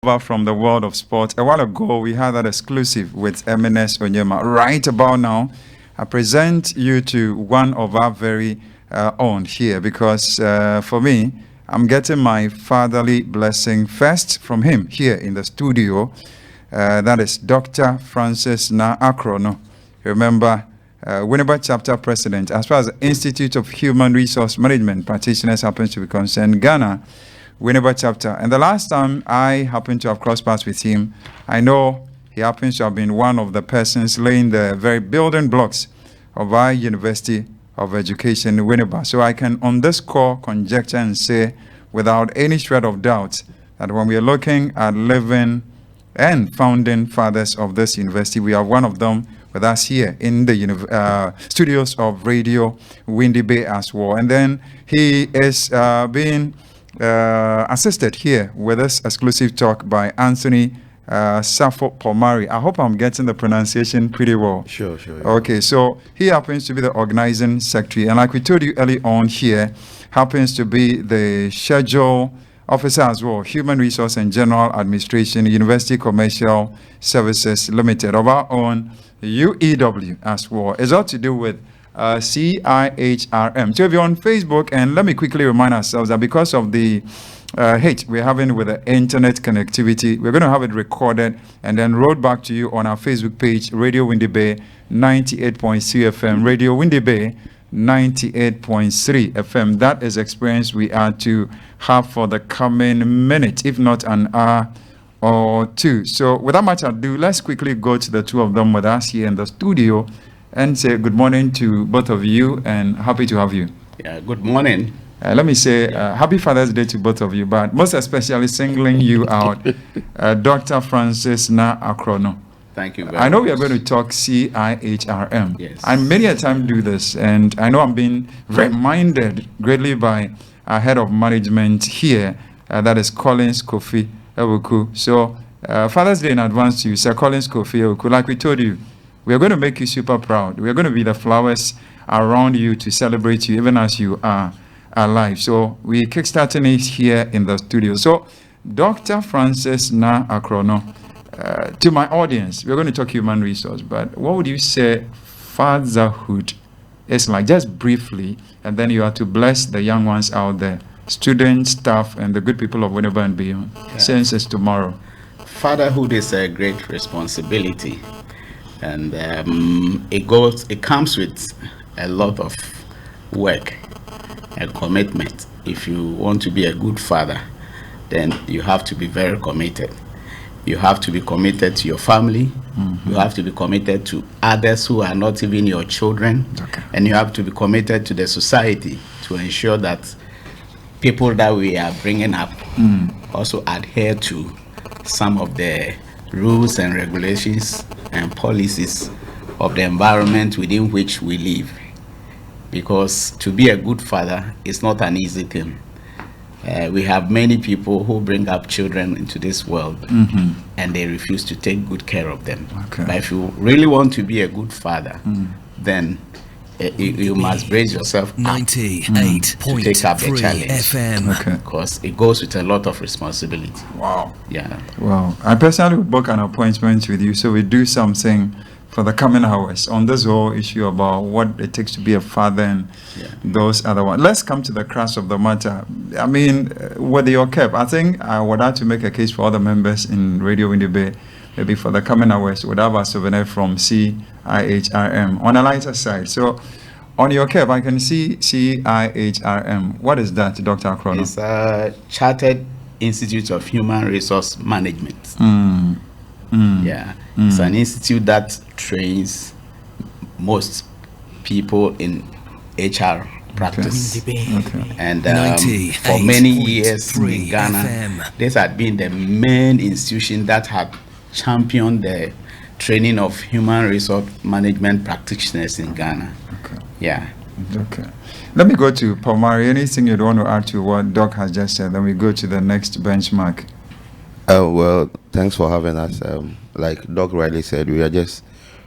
From the world of sport. A while ago, we had that exclusive with Eminence Onyema. Right about now, I present you to one of our very own here because for me, I'm getting my fatherly blessing first from him here in the studio. That is Dr. Francis AKRONO. Remember, Winneba chapter president, as far as the Institute of Human Resource Management practitioners happens to be concerned, Ghana. Winneba chapter. And the last time I happened to have crossed paths with him, I know he happens to have been one of the persons laying the very building blocks of our University of Education in Winneba. So I can underscore, conjecture, and say without any shred of doubt that when we are looking at living and founding fathers of this university, we have one of them with us here in the studios of Radio Winneba as well. And then he is being assisted here with this exclusive talk by Anthony POMARY. I hope I'm getting the pronunciation pretty well. Sure. Yeah. Okay, so he happens to be the organizing secretary, and like we told you early on here, happens to be the schedule officer as well, Human Resource and General Administration, University Commercial Services Limited, of our own UEW as well. It's all to do with CIHRM. So if you're on Facebook, and let me quickly remind ourselves that because of the hate we're having with the internet connectivity, we're going to have it recorded and then rolled back to you on our Facebook page, Radio Winneba 98.3 FM, Radio Winneba 98.3 FM. That is experience we are to have for the coming minute, if not an hour or two. So without much ado, let's quickly go to the two of them with us here in the studio and say good morning to both of you and happy to have you. Yeah, good morning. Let me say happy Father's Day to both of you, but most especially singling you out, Dr. Francis AKRONO. Thank you very much. I know we are going to talk CIHRM. Yes. I many a time do this, and I know I'm being reminded greatly by our head of management here, that is Collins Kofi Ewuku. So Father's Day in advance to you, Sir Collins Kofi Ewuku. Like we told you, we are going to make you super proud. We are going to be the flowers around you to celebrate you even as you are alive. So we kickstarting it here in the studio. So Dr. Francis AKRONO, to my audience, we're going to talk human resource, but what would you say fatherhood is like, just briefly, and then you have to bless the young ones out there, students, staff, and the good people of Winneba and beyond, since it's tomorrow. Fatherhood is a great responsibility. And it comes with a lot of work and commitment. If you want to be a good father, then you have to be very committed. You have to be committed to your family. Mm-hmm. You have to be committed to others who are not even your children. Okay. And you have to be committed to the society to ensure that people that we are bringing up also adhere to some of the rules and regulations and policies of the environment within which we live. Because to be a good father is not an easy thing. We have many people who bring up children into this world and they refuse to take good care of them. Okay. But if you really want to be a good father, then you must brace yourself up 98.3 to take up the challenge. FM. Okay. Because it goes with a lot of responsibility. Wow. Yeah. Wow. I personally would book an appointment with you so we do something for the coming hours on this whole issue about what it takes to be a father and those other ones. Let's come to the crux of the matter. I mean, with your cap, I think I would have to make a case for other members in Radio Winneba, maybe for the coming hours, would have a souvenir from CIHRM on a lighter side. So on your cap, I can see CIHRM. What is that, Dr. AKRONO? It's a Chartered Institute of Human Resource Management. It's an institute that trains most people in HR practice. Okay. And for many years in Ghana, FM. This had been the main institution that had championed the training of human resource management practitioners in Ghana. Okay. Yeah. Okay. Let me go to POMARY. Anything you'd want to add to what Doc has just said? Then we go to the next benchmark. Well, thanks for having us. Like Doc rightly said, we are just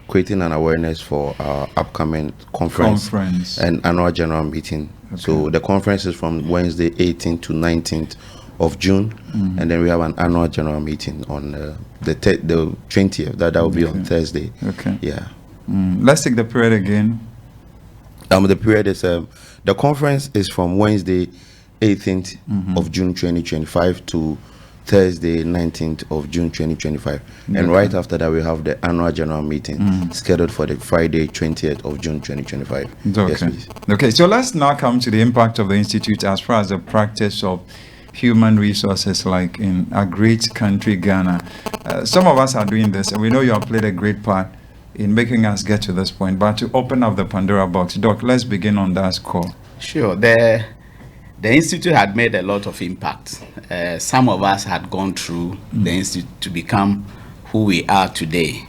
creating an awareness for our upcoming conference. And annual general meeting. Okay. So the conference is from Wednesday 18th to 19th of June, and then we have an annual general meeting on the 20th. That will be on Thursday. Okay. Yeah. Let's take the period again. The period is the conference is from Wednesday 18th of June 2025 to Thursday 19th of June 2025, and right after that we have the annual general meeting scheduled for the Friday 20th of June 2025. Okay. Yes, please. Okay, so let's now come to the impact of the institute as far as the practice of human resources, like in a great country, Ghana. Some of us are doing this, and we know you have played a great part in making us get to this point. But to open up the Pandora box, Doc, let's begin on that score. Sure. The institute had made a lot of impact. Some of us had gone through the institute to become who we are today.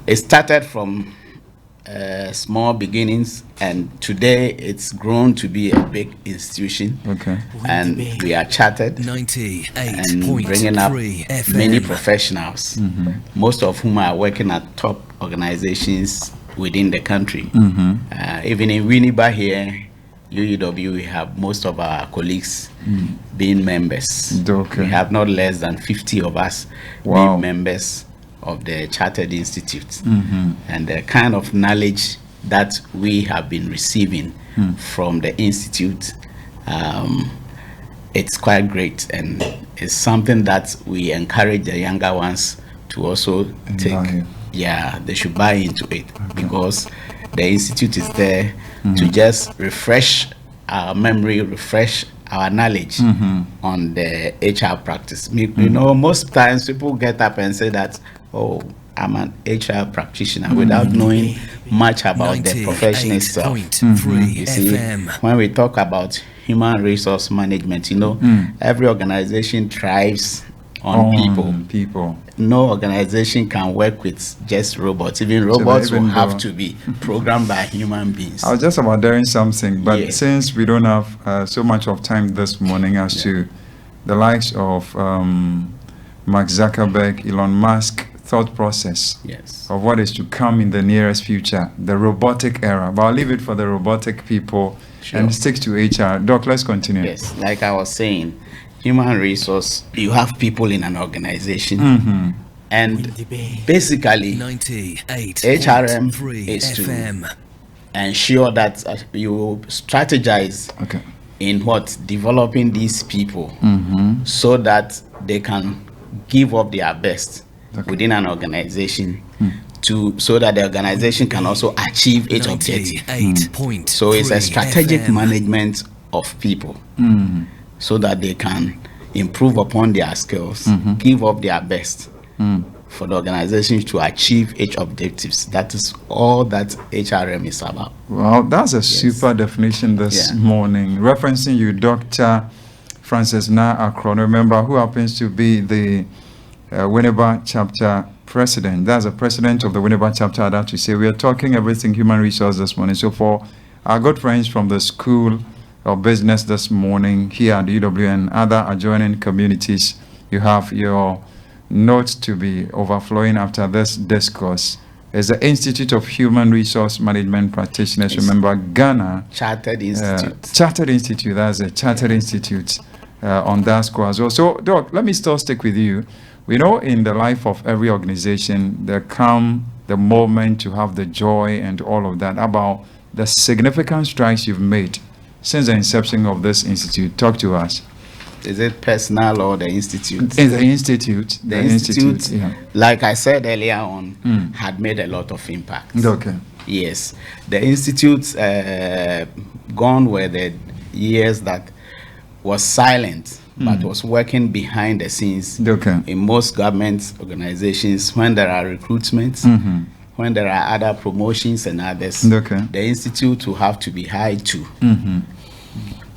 It started from small beginnings, and today it's grown to be a big institution. Okay. And we are chartered and bringing up many professionals, most of whom are working at top organizations within the country. Even in Winneba here, UUW, we have most of our colleagues being members. Okay. We have not less than 50 of us being members of the Chartered Institute. And the kind of knowledge that we have been receiving from the Institute, it's quite great, and it's something that we encourage the younger ones to also take. Yeah, they should buy into it, because the Institute is there to just refresh our memory, refresh our knowledge on the HR practice. You know, most times people get up and say that, oh, I'm an HR practitioner, without knowing much about the profession itself. You see, when we talk about human resource management, you know, every organization thrives on people. No organization can work with just robots. Even robots will have to be programmed by human beings. I was just about doing something, but since we don't have so much of time this morning as to the likes of Mark Zuckerberg, Elon Musk thought process of what is to come in the nearest future, the robotic era. But I'll leave it for the robotic people and stick to HR. Doc, let's continue. Yes, like I was saying, human resource, you have people in an organization, and basically HRM is to ensure that you strategize in developing these people so that they can give up their best within an organization so that the organization can also achieve its objective. So it's a strategic management of people so that they can improve upon their skills, give up their best for the organization to achieve its objectives. That is all that HRM is about. Well, that's a super definition this morning. Referencing you, Dr. Francis AKRONO, member who happens to be the Winneba chapter president. That's the president of the Winneba chapter. I'd have to say we are talking everything human resource this morning. So for our good friends from the School of Business this morning here at UW and other adjoining communities, you have your notes to be overflowing after this discourse. It's the Institute of Human Resource Management Practitioners. Remember, Ghana Chartered Institute. Chartered Institute. That's a Chartered Institute on that score as well. So, Doc, let me still stick with you. We know in the life of every organization, there come the moment to have the joy and all of that about the significant strides you've made since the inception of this institute. Talk to us. Is it personal or the institute? In the institute. The institute, like I said earlier on, had made a lot of impact. Okay. Yes. The institute, gone were the years that was silent, but was working behind the scenes in most government organizations. When there are recruitments, when there are other promotions and others, the institute will have to be hired to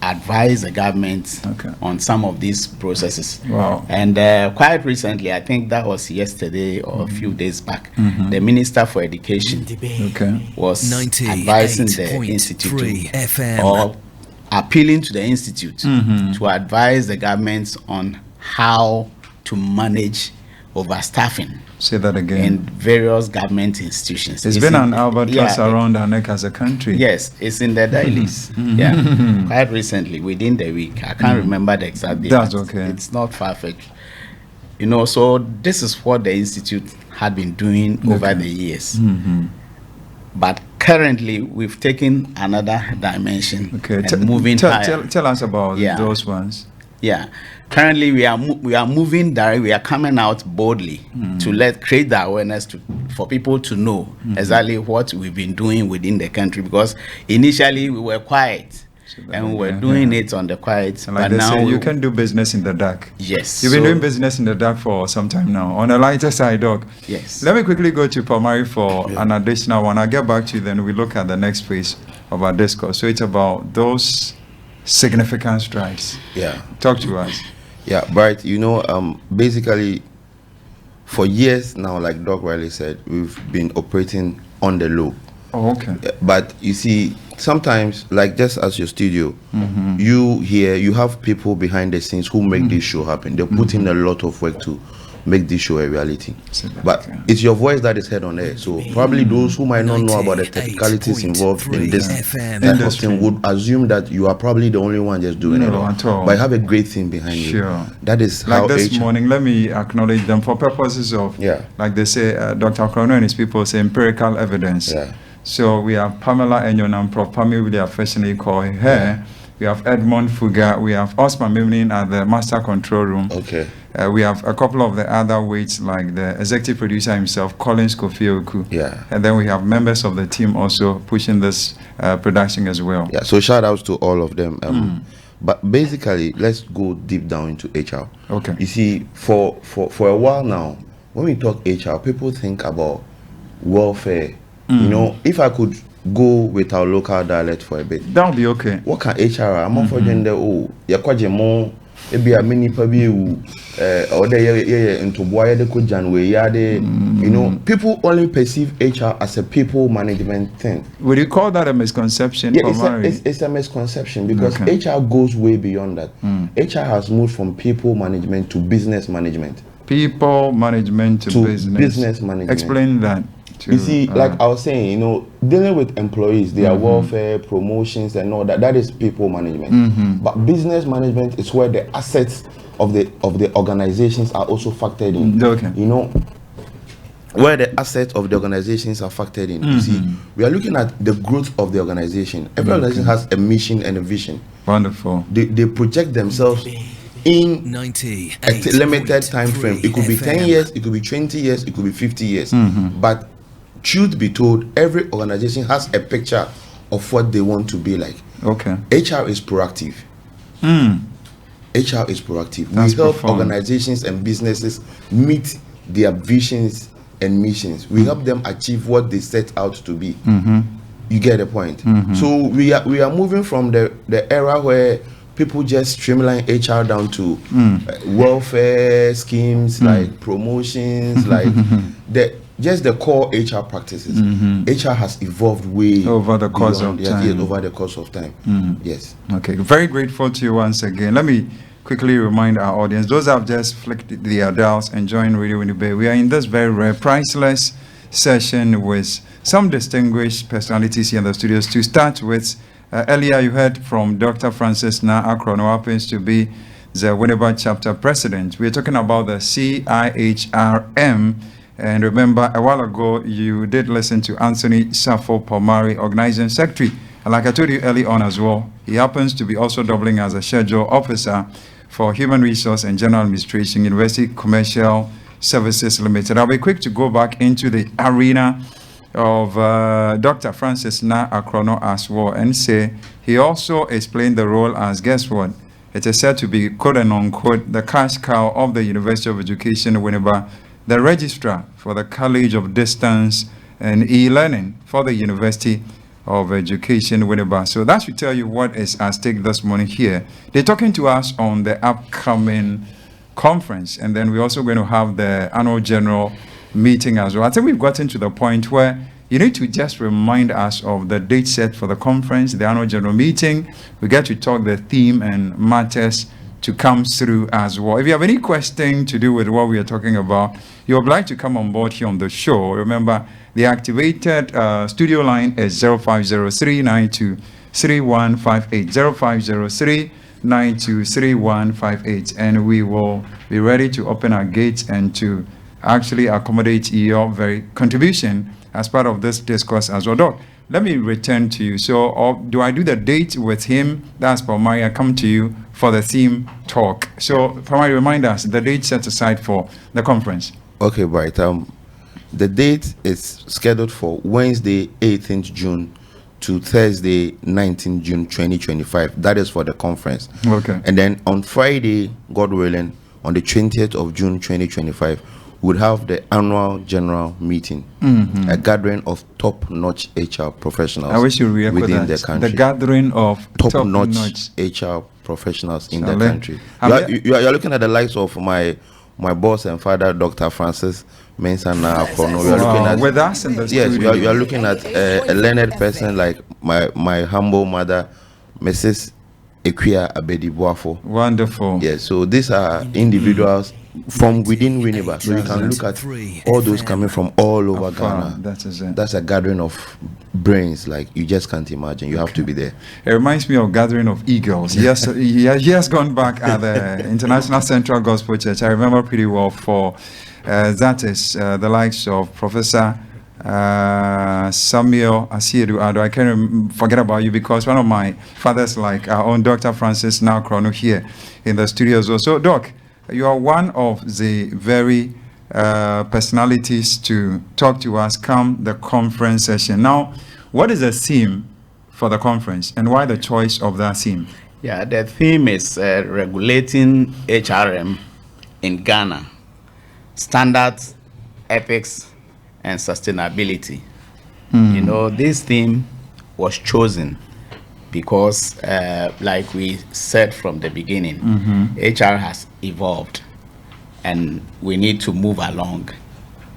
advise the government on some of these processes. Wow. And quite recently, I think that was yesterday or a few days back, the Minister for Education was advising the institute or appealing to the institute to advise the government on how to manage overstaffing. Say that again. In various government institutions. It's been an albatross around our neck as a country. Yes, it's in the Diaries. Yeah, quite recently, within the week. I can't remember the exact date. That's okay. It's not far-fetched. You know, so this is what the institute had been doing over the years. But currently, we've taken another dimension. Okay, and moving higher. Tell us about those ones. Yeah, currently we are moving direct. We are coming out boldly to create the awareness for people to know exactly what we've been doing within the country. Because initially we were quiet and we were doing it on the quiet. And like but they now say, you can do business in the dark. Yes, you've been doing business in the dark for some time now. On a lighter side, Doc. Yes. Let me quickly go to POMARY for an additional one. I'll get back to you. Then we look at the next phase of our discourse. So it's about those significant strides. Yeah. Talk to us. Yeah, Bright, you know, basically for years now, like Doc Riley said, we've been operating on the low. Oh, okay. But you see, sometimes, like just as your studio, you have people behind the scenes who make this show happen. They put in a lot of work to make this show a reality. But it's your voice that is heard on air. So probably those who might not know about the technicalities involved in this type of thing would assume that you are probably the only one just doing it. But you have a great thing behind you. That is like how this morning, let me acknowledge them for purposes of, like they say, Dr. AKRONO and his people say empirical evidence. So we have Pamela Enyon, Prof. Pami, we affectionately call her. We have Edmond Fuga. We have Osman Mimlin at the master control room. Okay. We have a couple of the other weights, like the executive producer himself, Collins Kofi-Oku. Yeah. And then we have members of the team also pushing this production as well. Yeah. So shout outs to all of them. But basically, let's go deep down into HR. Okay. You see, for a while now, when we talk HR, people think about welfare. You know, if I could go with our local dialect for a bit, that would be okay. What can HR? I'm not for gender. Oh, yakwaje maybe a mini pabi or the into boy the could you know, people only perceive HR as a people management thing. Would you call that a misconception? Yeah, it's a misconception because HR goes way beyond that. HR has moved from people management to business management. People management to business management. Explain that. You see, like I was saying, you know, dealing with employees, their welfare, promotions, and all that, that is people management. But business management is where the assets of the organizations are also factored in. Okay. You know, where the assets of the organizations are factored in. You see, we are looking at the growth of the organization. Every organization has a mission and a vision. Wonderful. They project themselves in a limited time frame. It could be 10 years, it could be 20 years, it could be 50 years. But truth be told, every organization has a picture of what they want to be like. Okay. HR is proactive. HR is proactive. We help organizations and businesses meet their visions and missions. We help them achieve what they set out to be. You get the point? So we are moving from the era where people just streamline HR down to welfare schemes, like promotions, like just the core HR practices. HR has evolved way over the course of time. Over the course of time. Yes. Okay. Very grateful to you once again. Let me quickly remind our audience, those who have just flicked the dials and joined Radio Winneba, we are in this very rare, priceless session with some distinguished personalities here in the studios. To start with, earlier you heard from Dr. Francis AKRONO, who happens to be the Winneba chapter president. We are talking about the CIHRM. And remember, a while ago, you did listen to Anthony Safo, POMARY organizing secretary. And like I told you early on as well, he happens to be also doubling as a schedule officer for Human Resource and General Administration, University Commercial Services Limited. I'll be quick to go back into the arena of Dr. Francis AKRONO as well and say he also explained the role as, guess what? It is said to be, quote and unquote, the cash cow of the University of Education, Winneba, the registrar for the College of Distance and E-Learning for the University of Education, Winneba. So that should tell you what is at stake this morning here. They're talking to us on the upcoming conference, and then we're also going to have the annual general meeting as well. I think we've gotten to the point where you need to just remind us of the date set for the conference, the annual general meeting. We get to talk the theme and matters to come through as well. If you have any question to do with what we are talking about, you would like to come on board here on the show, remember the activated studio line is 0503923158, 0503923158, and we will be ready to open our gates and to actually accommodate your very contribution as part of this discourse as well. Doc, let me return to you. So, do I do the date with him? That's POMARY. I come to you for the theme talk. So, POMARY, remind us the date set aside for the conference. Okay, right. The date is scheduled for Wednesday, 18th June to Thursday, 19th June 2025. That is for the conference. Okay. And then on Friday, God willing, on the 20th of June 2025, we'll have the annual general meeting, a gathering of top-notch HR professionals. I wish you would within the country. The gathering of top-notch HR professionals in the country. You are looking at the likes of my boss and father, Dr. Francis Mensah AKRONO. With us in the studio. Yes, you are looking at a learned person like my humble mother, Mrs. Equia Abedi-Boafo. Wonderful. Yes, so these are individuals from within Winneba. So you can look at all those coming from all over Ghana. That's a gathering of brains like you just can't imagine. You have to be there. It reminds me of gathering of eagles. Yes, he has gone back at the International Central Gospel Church. I remember pretty well for that is the likes of Professor Samuel Asiedu Ado. I can't forget about you because one of my fathers, like our own Dr. Francis AKRONO here in the studios. So, Doc, you are one of the very personalities to talk to us come the conference session. Now, what is the theme for the conference and why the choice of that theme? Yeah, the theme is regulating HRM in Ghana, standards, ethics, and sustainability. You know, this theme was chosen because, like we said from the beginning, HR has evolved and we need to move along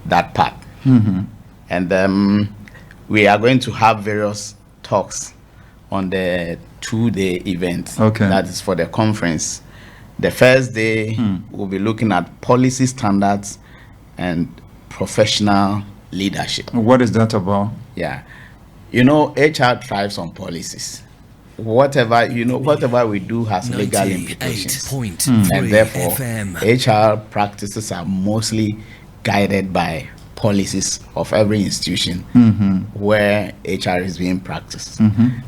that path. And we are going to have various talks on the 2-day event. Okay. That is for the conference. The first day, we'll be looking at policy standards and professional leadership. What is that about? Yeah. You know, HR thrives on policies. Whatever we do has legal implications. And therefore, HR practices are mostly guided by policies of every institution where HR is being practiced.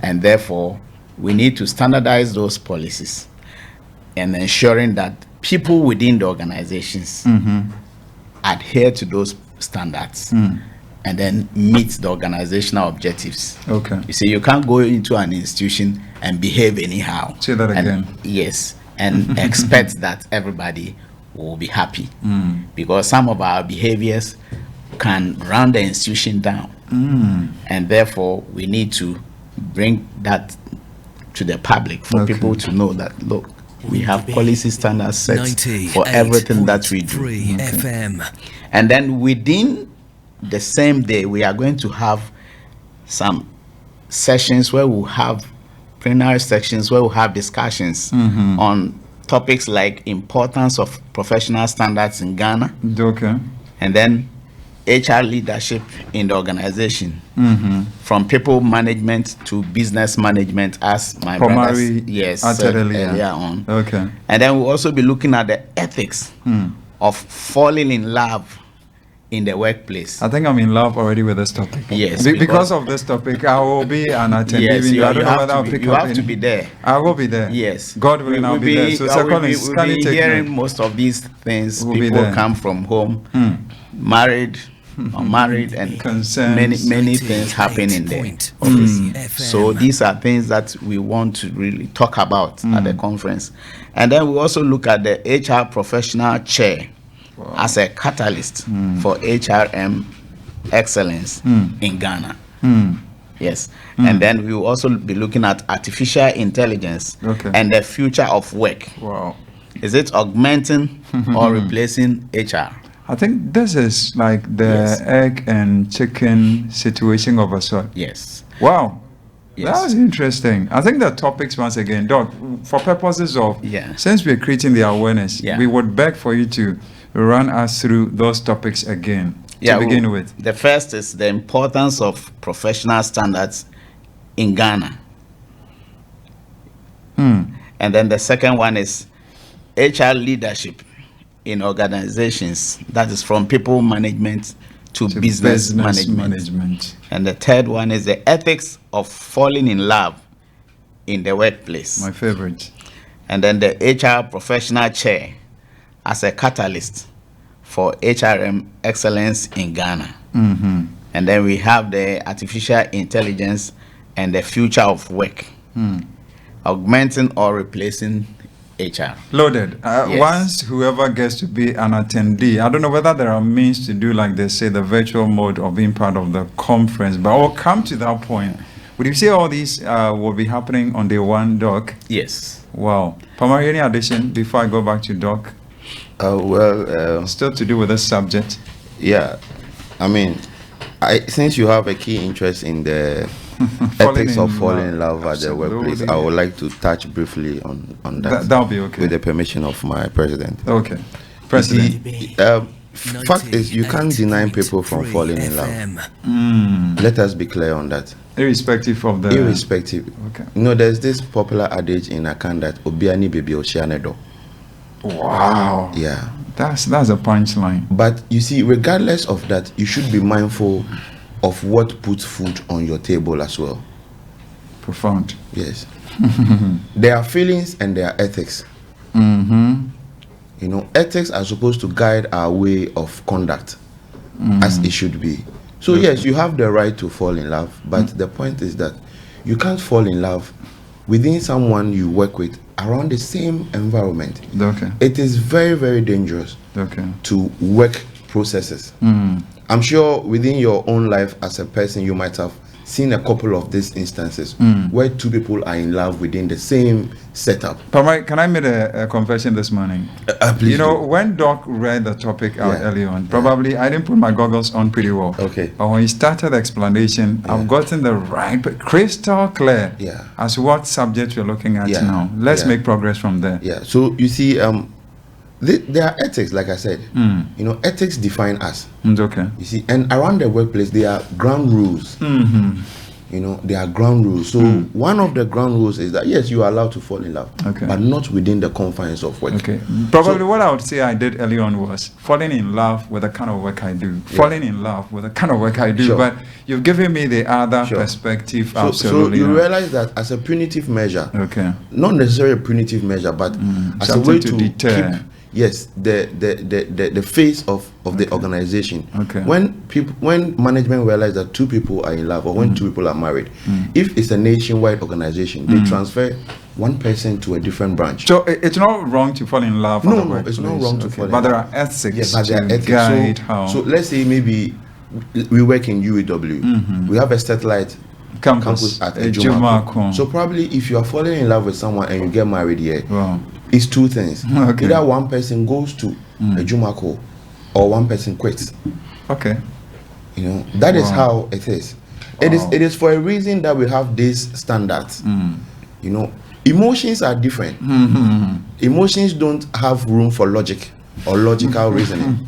And therefore, we need to standardize those policies and ensuring that people within the organizations adhere to those standards and then meet the organizational objectives. Okay. You see, you can't go into an institution and behave anyhow. Say that again. Yes, and expect that everybody will be happy. Because some of our behaviors can run the institution down. And therefore, we need to bring that to the public for people to know that, look, we have policy standards set for everything that we do. And then within the same day, we are going to have some sessions where we'll have plenary sections where we'll have discussions on topics like importance of professional standards in Ghana. Okay. And then HR leadership in the organization, from people management to business management, as my POMARY, brothers said earlier on. Okay. And then we'll also be looking at the ethics of falling in love in the workplace. I think I'm in love already with this topic. Yes. Because of this topic, I will be an attendee. Yes, you have to to be there. I will be there. Yes. God willing, I'll be there. So, we'll be hearing most of these things. People come from home, married, unmarried, and many things happen in there. So these are things that we want to really talk about at the conference. And then we also look at the HR professional chair as a catalyst for HRM excellence in Ghana. Yes. And then we will also be looking at artificial intelligence and the future of work. Wow. Is it augmenting or replacing HR? I think this is like the egg and chicken situation of a sort. Yes. Wow. Yes. That's interesting. I think the topics, once again, Doc, for purposes of, Yeah. since we're creating the awareness, Yeah. we would beg for you to run us through those topics again to begin with. The first is the importance of professional standards in Ghana. And then the second one is HR leadership in organizations, that is from people management to business management. And the third one is the ethics of falling in love in the workplace. My favorite. And then the HR professional chair as a catalyst for HRM excellence in Ghana. And then we have the artificial intelligence and the future of work, augmenting or replacing HR. Loaded. Yes. Once whoever gets to be an attendee, I don't know whether there are means to do, like they say, the virtual mode of being part of the conference, but we'll come to that point. Would you say all these will be happening on day one, Doc? Yes. Wow. POMARY, any addition before I go back to Doc? Still to do with this subject. Yeah, I mean, since you have a key interest in the ethics of falling in love at the workplace, I would like to touch briefly on that. That'll be okay. With the permission of my president. Okay. President. Fact is, you can't deny people from falling in love. Let us be clear on that. Irrespective of the... Irrespective. Okay. You know, there's this popular adage in Akan that Obiani baby Oshianedo. Wow. Yeah. That's a punchline. But you see, regardless of that, you should be mindful of what puts food on your table as well. Profound. Yes. There are feelings and there are ethics. You know, ethics are supposed to guide our way of conduct as it should be. So yes, you have the right to fall in love, but the point is that you can't fall in love within someone you work with around the same environment. Okay. It is very, very dangerous to work processes. I'm sure within your own life as a person, you might have seen a couple of these instances where two people are in love within the same setup. POMARY, can I make a confession this morning? Please you know, do. when Doc read the topic out early on, probably I didn't put my goggles on pretty well. Okay. But when he started the explanation, I've gotten the right, crystal clear as what subject we're looking at now. Let's make progress from there. Yeah. So you see, there are ethics, like I said. You know, ethics define us. Okay. You see, and around the workplace, there are ground rules. You know, there are ground rules. So one of the ground rules is that yes, you are allowed to fall in love, but not within the confines of work. Okay. Probably what I would say I did early on was falling in love with the kind of work I do. Falling in love with the kind of work I do. But you've given me the other perspective. Absolutely. So you realize that as a punitive measure, not necessarily a punitive measure, but as a way to deter. Keep, yes, the face of the organization. When management realize that two people are in love, or when two people are married, if it's a nationwide organization, they transfer one person to a different branch. So it's not wrong to fall in love. No, it's not wrong to fall in love. But there are ethics. Yes, but there are ethics. Guide how. So let's say maybe we work in UAW. We have a satellite campus at Ejumako. So probably if you are falling in love with someone and you get married here, it's two things. Either one person goes to Ejumako or one person quits. Okay. You know, that is how it is. It is for a reason that we have these standards. You know, emotions are different. Emotions don't have room for logic or logical reasoning.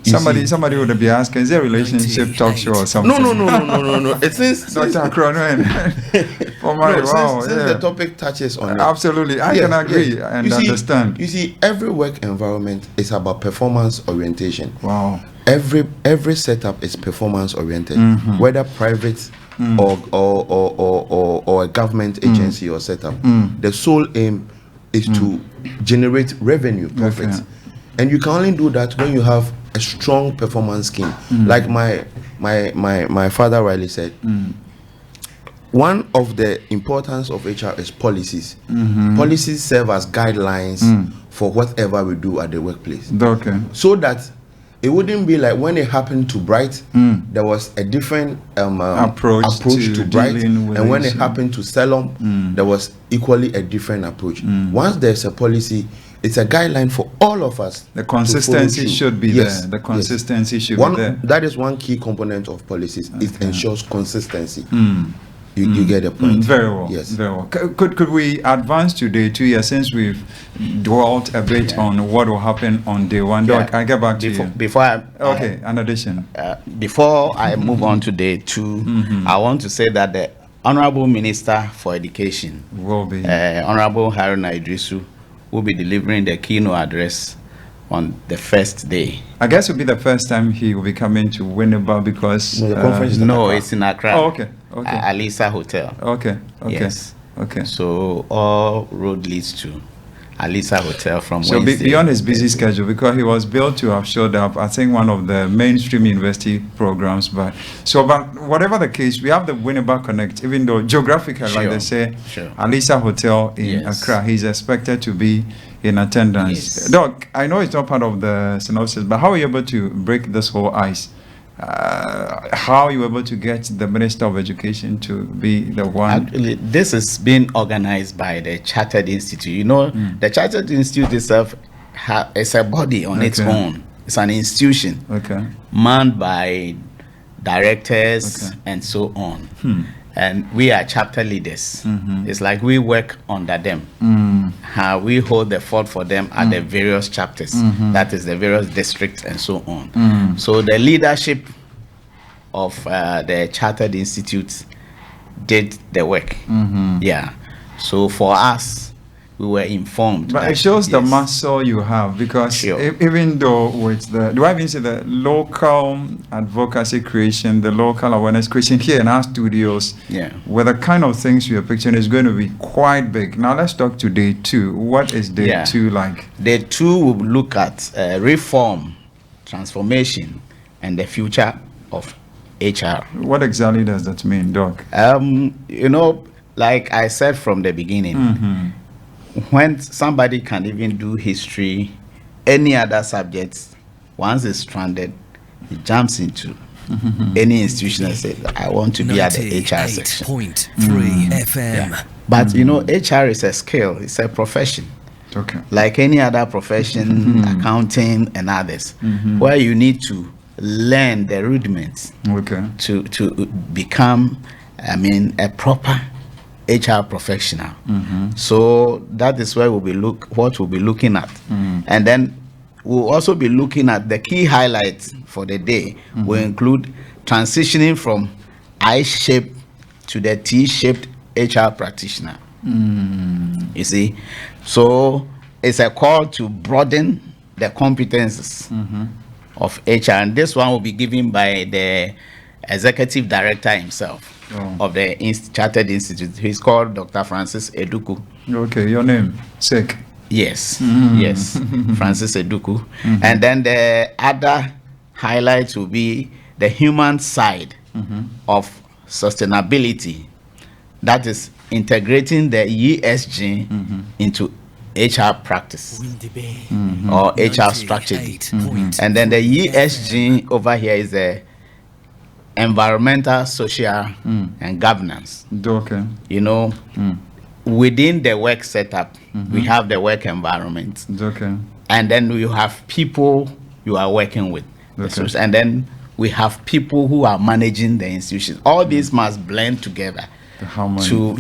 Somebody would be asking, is there a relationship talk show or something? No. It's since Dr. AKRONO and since the topic touches on it. Absolutely, I can agree and understand. You see, every work environment is about performance orientation. Wow. Every setup is performance oriented, whether private or a government agency or setup. The sole aim is to generate revenue, profits. And you can only do that when you have a strong performance scheme. Like my father Riley said, one of the importance of HR is policies. Policies serve as guidelines for whatever we do at the workplace. So that it wouldn't be like when it happened to Bright, there was a different approach to Bright, and when it happened to Salom, there was equally a different approach. Once there's a policy, it's a guideline for all of us. The consistency should be there. The consistency should be there. That is one key component of policies. It ensures consistency. You get the point. Very well. Yes. Very well. Could we advance to day 2 here, since we've dwelt a bit on what will happen on day 1? Doc, I get back to you. An addition. Before I move on to day 2, I want to say that the Honorable Minister for Education, will be Honorable Haruna Idrisu, will be delivering the keynote address on the first day. I guess it'll be the first time he will be coming to Winneba, because No, the conference is in Accra. it's in Accra. Oh, okay. Alisa Hotel. Okay. Yes. Okay. So all road leads to Alisa Hotel from So Wednesday. beyond his busy schedule, because he was built to have showed up, I think, one of the mainstream university programs. But whatever the case, we have the Winneba Connect, even though geographically, like they say, Alisa Hotel in Accra, he's expected to be in attendance. Yes. Doc, I know it's not part of the synopsis, but how are you able to break this whole ice? How are you able to get the Minister of Education to be the one? Actually, this is being organized by the Chartered Institute. You know, the Chartered Institute itself is a body on its own. It's an institution manned by directors and so on. And we are chapter leaders. It's like we work under them. We hold the fort for them at the various chapters. That is the various districts and so on. So the leadership of the Chartered Institute did the work. Yeah. So for us, we were informed. But it shows the muscle you have, because even though with do I even say the local advocacy creation, the local awareness creation here in our studios, with the kind of things we are picturing is going to be quite big. Now let's talk to day 2. What is day 2 like? Day 2 will look at reform, transformation, and the future of HR. What exactly does that mean, Doc? You know, like I said from the beginning, when somebody can even do history, any other subjects, once it's stranded, he jumps into any institution and says, I want to be at the HR section. 98.3 FM. But you know, HR is a skill, it's a profession. Like any other profession, accounting and others, where you need to learn the rudiments to become, a proper HR professional. So that is where we'll be looking at. And then we'll also be looking at the key highlights for the day. Will include transitioning from I-shaped to the T-shaped HR practitioner. You see, so it's a call to broaden the competences of HR, and this one will be given by the executive director himself of the Chartered Institute. He's called Dr. Francis Eduku. Okay, your name? Sek. Yes, yes, Francis Eduku. And then the other highlights will be the human side of sustainability. That is integrating the ESG into HR practice or HR strategy. And then the ESG over here is the environmental, social, and governance. You know, within the work setup, we have the work environment. And then you have people you are working with. And then we have people who are managing the institutions. All these must blend together to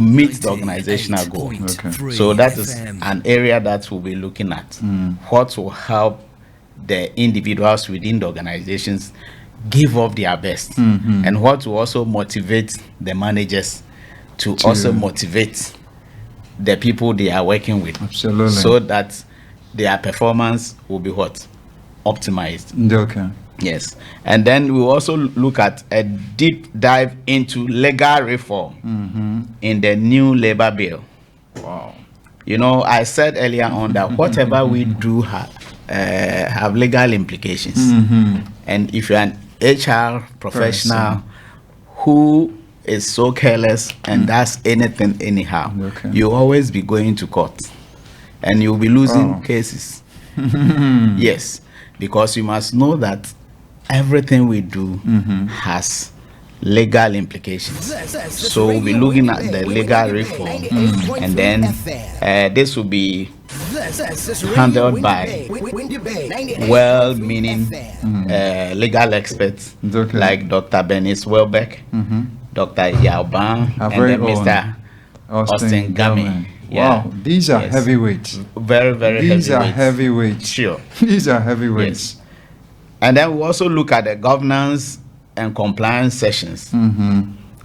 meet the organizational goal. So that is an area that we'll be looking at. What will help the individuals within the organizations give up their best, and what will also motivate the managers to also motivate the people they are working with. Absolutely. So that their performance will be optimized. Yes. And then we'll also look at a deep dive into legal reform in the new labor bill. Wow. You know, I said earlier on that whatever we do have legal implications. And if you're an HR professional who is so careless and does anything anyhow, you'll always be going to court and you'll be losing cases. Yes, because you must know that everything we do has legal implications. So we'll be looking at the legal reform, and then this will be handled by well-meaning legal experts like Dr. Bernice Welbeck, Dr. Yaoban, Our and very then own Mr. Austin Gami. Wow, these are Yes. heavyweights. Very, very These are heavyweights. heavyweights. Sure. These are heavyweights. Yes. And then we also look at the governance and compliance sessions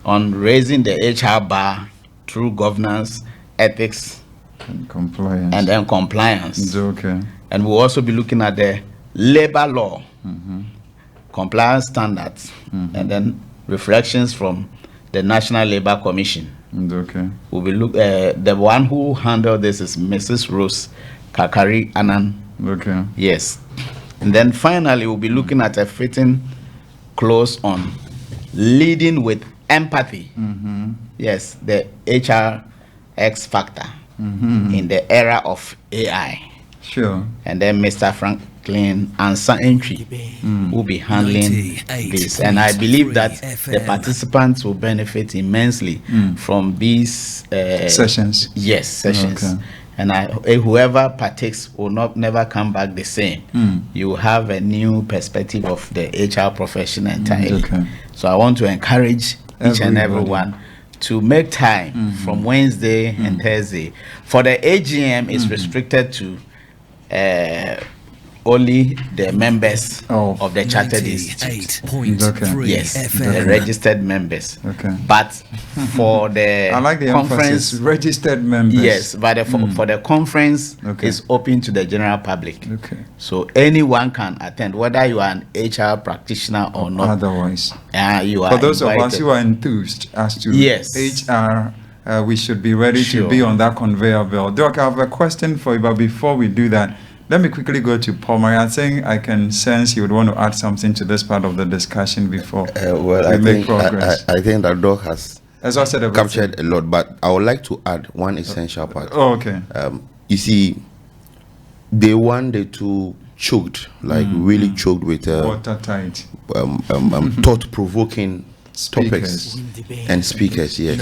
on raising the HR bar through governance, ethics, And compliance. and then compliance. It's okay. And we'll also be looking at the labor law, compliance standards, and then reflections from the National Labor Commission. It's okay. We'll be the one who handled this is Mrs. Rose Kakari Annan. Okay. Yes. And then finally, we'll be looking at a fitting close on leading with empathy. Yes, the HR X factor in the era of AI. Sure. And then Mr. Franklin Ansa Entry will be handling this. And I believe that the participants will benefit immensely from these Sessions. Yes, sessions. Okay. And whoever partakes will never come back the same. You will have a new perspective of the HR profession entirely. Okay. So I want to encourage each and Everybody. everyone to make time from Wednesday and Thursday. For the AGM, it's restricted to only the members of the Chartered Institute. 98.3 Yes, FM. the registered members. Okay. But for the I like the conference, emphasis. Registered members. yes, but for the conference, Okay. it's open to the general public. Okay. So anyone can attend, whether you are an HR practitioner or not. Otherwise. You are For those of us invited. who are enthused as to Yes. HR, we should be ready to Sure. be on that conveyor belt. Doc, I have a question for you, but before we do that, let me quickly go to POMARY. I think I can sense you would want to add something to this part of the discussion before Well, we I make think progress. I think that Doc has As I said, everything. captured a lot, but I would like to add one essential part. Oh, okay. You see, day one, day two choked, like really choked with Watertight. thought-provoking topics and speakers. Yes,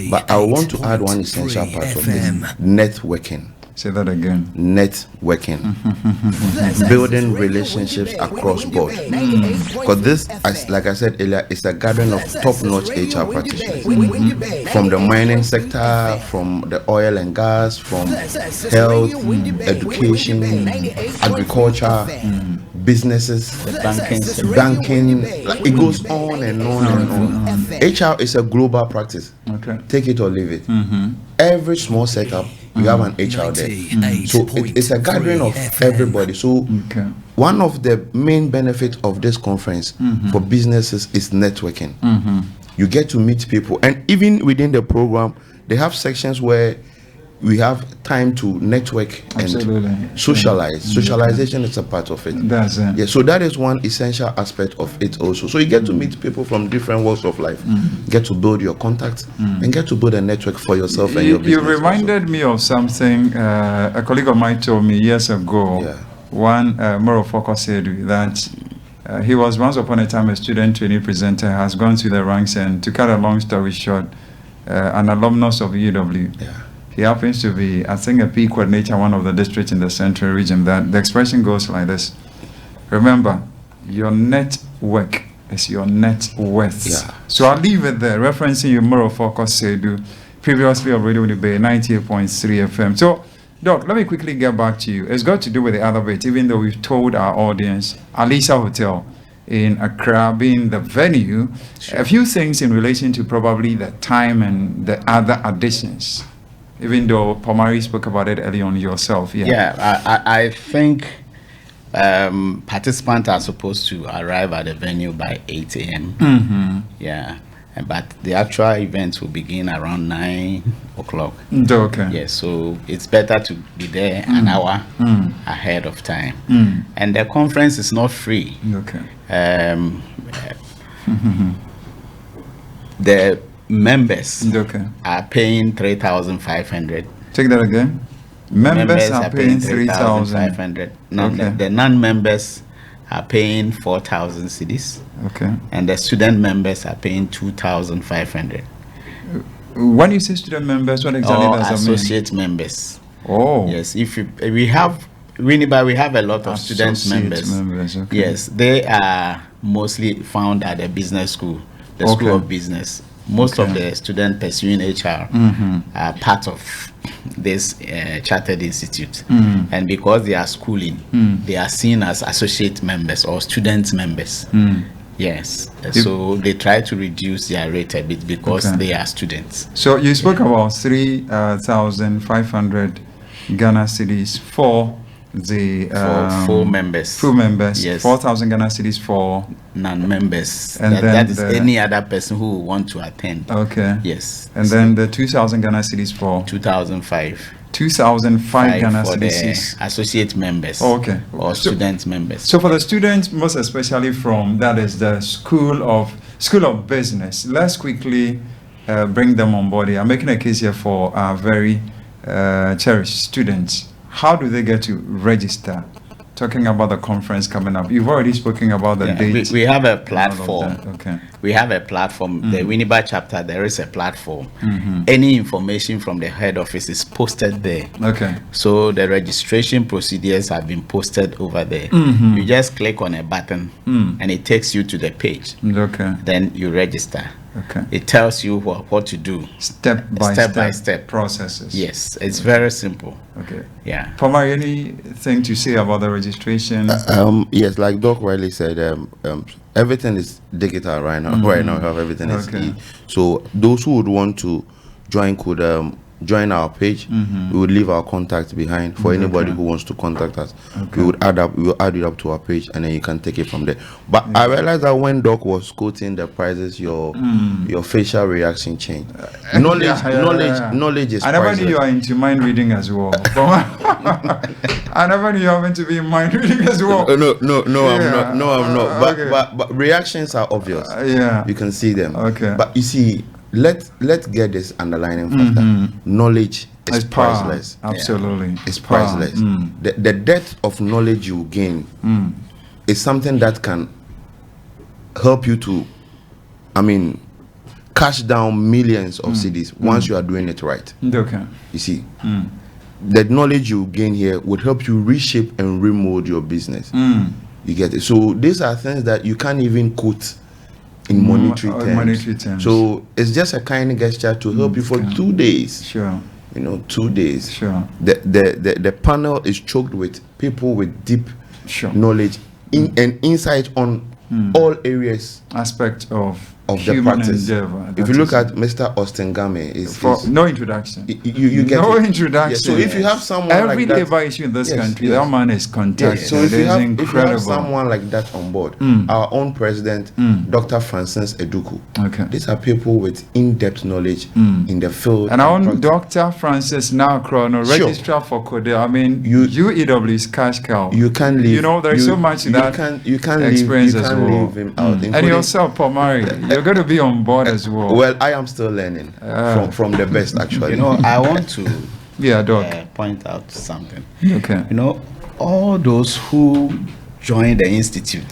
but I want to add one essential part of this: networking. Say that again. Networking, building relationships across board. Because this, like I said earlier, is a gathering of top-notch HR practitioners from the mining sector, from the oil and gas, from health, education, agriculture, businesses, banking. Like it goes on and on and on. HR is a global practice. Okay. Take it or leave it. Every small setup, you have an HR there. So it's a gathering of everybody. So Okay. one of the main benefits of this conference for businesses is networking. You get to meet people, and even within the program, they have sections where we have time to network Absolutely. and socialize. Socialization is a part of it. That's it. Yeah, so that is one essential aspect of it also. So you get to meet people from different walks of life, get to build your contacts, and get to build a network for yourself and your business. You reminded me of something a colleague of mine told me years ago. Yeah. One Morofoko said that he was once upon a time a student trainee presenter, has gone through the ranks, and to cut a long story short, an alumnus of UW. Yeah. He happens to be, I think, a P coordinator, one of the districts in the central region. That the expression goes like this: remember, your network is your net worth. Yeah. So I'll leave it there, referencing your moral focus Sedu, previously of Radio Winneba 98.3 FM. So, Doc, let me quickly get back to you. It's got to do with the other bit, even though we've told our audience, Alisa Hotel in Accra being the venue, a few things in relation to probably the time and the other additions. Even though POMARY spoke about it early on yourself. I think participants are supposed to arrive at the venue by 8 a.m. Yeah, but the actual event will begin around 9 o'clock. Okay. Yes, so it's better to be there an hour ahead of time. And the conference is not free. Okay. The members Okay. are paying 3,500. Take that again. Members are paying 3,000. 3,500. No, Okay. the non-members are paying 4,000 cedis, Okay. and the student members are paying 2,500. When you say student members, what exactly Or does that mean? associate members. Oh. Yes, we have Winneba, we have a lot of student Associate members. okay. Yes, they are mostly found at the business school, the Okay. School of Business. Most of the students pursuing HR are part of this chartered institute, and because they are schooling, they are seen as associate members or student members. Yes, so they try to reduce their rate a bit because they are students. So you spoke about 3,500 Ghana cedis for the full members. Full members. Yes. 4,000 Ghana cedis for non-members. And that is any other person who will want to attend. Okay. Yes. And then the 2,000 Ghana cedis for 2,005. 2,005 Ghana for cedis. the associate members. Okay. Or student members. So for the students, most especially from that is the School of Business. Let's quickly bring them on board. I'm making a case here for our very cherished students. How do they get to register? Talking about the conference coming up. You've already spoken about the date. We have a platform. Okay. We have a platform. The Winneba chapter, there is a platform. Any information from the head office is posted there. Okay. So the registration procedures have been posted over there. You just click on a button and it takes you to the page. Okay. Then you register. Okay. It tells you what to do. Step by step processes. Yes, it's very simple. Okay. Yeah. POMARY, anything to say about the registration? Yes, like Doc Riley said, everything is digital right now. Right now, we have everything is so those who would want to join could join our page. We would leave our contact behind for anybody who wants to contact us. We will add it up to our page, and then you can take it from there. But I realized that when Doc was quoting the prices, your facial reaction changed. Knowledge is I never priceless. knew you are into mind reading as well. I never knew you are meant to be in mind reading as well. No, I'm not. But reactions are obvious. Yeah. You can see them. Okay. But you see, let's get this underlining factor. Knowledge is priceless. Absolutely. It's priceless. The depth of knowledge you gain is something that can help you to, cash down millions of CDs once you are doing it right. Okay. You see, the knowledge you gain here would help you reshape and remold your business. You get it? So these are things that you can't even quote in monetary terms. So it's just a kind gesture to help you for 2 days. Sure. 2 days. Sure. The panel is choked with people with deep knowledge and insight on all areas aspect of the human practice. endeavor. If you look at Mr. Austin Game, no introduction. You get no it. introduction. Yeah, so if you have someone every like that, labor issue in this country, that man is contacted. So if you incredible. have someone like that on board, our own president, Dr. Francis Eduku, these are people with in-depth knowledge in the field. And our own Dr. Francis now AKRONO, registrar for CODeL. UEW is cash cow. You can't leave. There is so much in that you can't experience leave, as well. Leave him out. And yourself, POMARY, you're going to be on board as well. Well, I am still learning from the best, actually. I want to point out something. Okay. All those who joined the institute